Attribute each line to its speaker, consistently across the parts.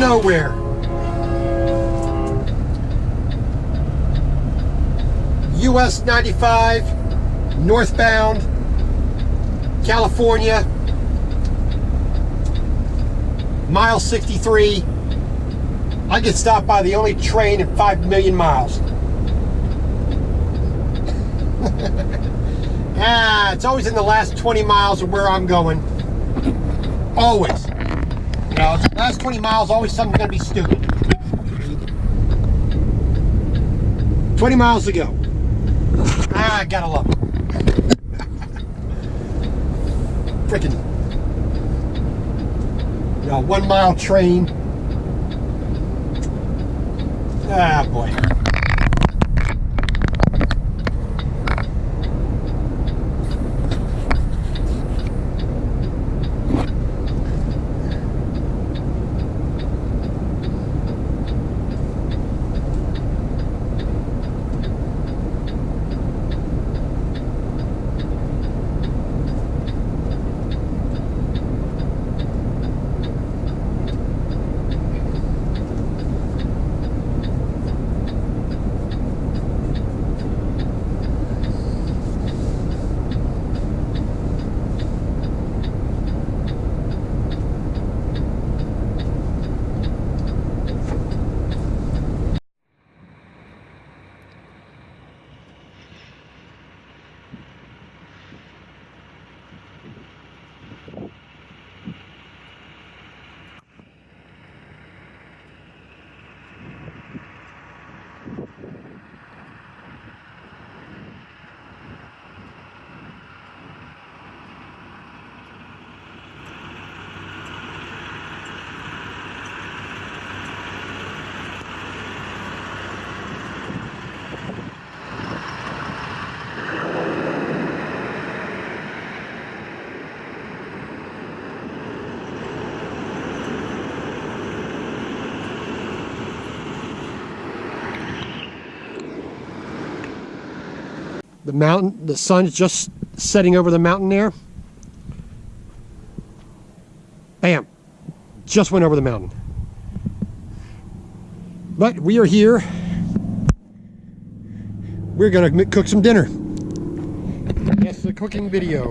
Speaker 1: nowhere. US 95, northbound, California, mile 63. I get stopped by the only train in 5 million miles. It's always in the last 20 miles of where I'm going. Always. You know, the last 20 miles, always something's going to be stupid. 20 miles to go. I gotta love it. Freaking, you know, 1 mile train. Ah, boy. The mountain, the sun's just setting over the mountain there. Bam! Just went over the mountain. But we are here. We're gonna cook some dinner. Yes, the cooking video.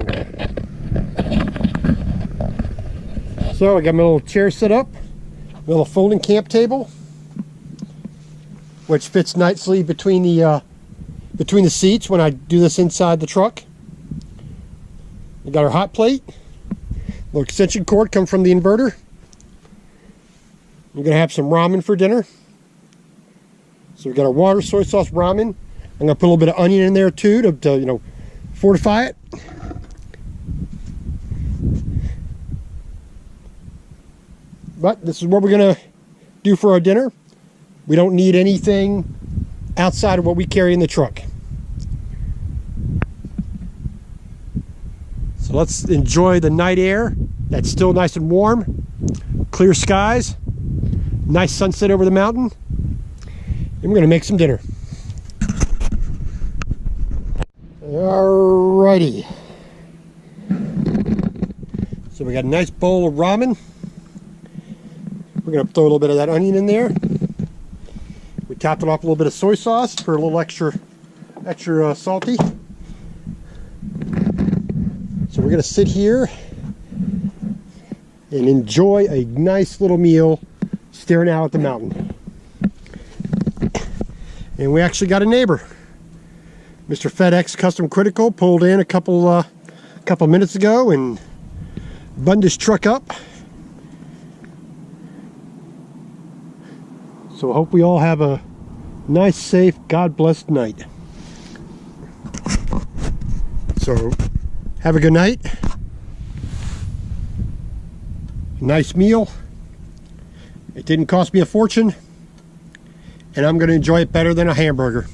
Speaker 1: So I got my little chair set up, a little folding camp table, which fits nicely between the seats when I do this inside the truck. We got our hot plate. Little extension cord come from the inverter. We're gonna have some ramen for dinner. So we got our water, soy sauce, ramen. I'm gonna put a little bit of onion in there too to you know, fortify it. But this is what we're gonna do for our dinner. We don't need anything outside of what we carry in the truck. So let's enjoy the night air. That's still nice and warm. Clear skies. Nice sunset over the mountain. And we're gonna make some dinner. Alrighty. So we got a nice bowl of ramen. We're gonna throw a little bit of that onion in there. We topped it off a little bit of soy sauce for a little extra salty. So we're gonna sit here and enjoy a nice little meal staring out at the mountain. And we actually got a neighbor. Mr. FedEx Custom Critical pulled in a couple minutes ago and buttoned his truck up. So I hope we all have a nice, safe, God-blessed night. So have a good night. Nice meal. It didn't cost me a fortune, and I'm going to enjoy it better than a hamburger.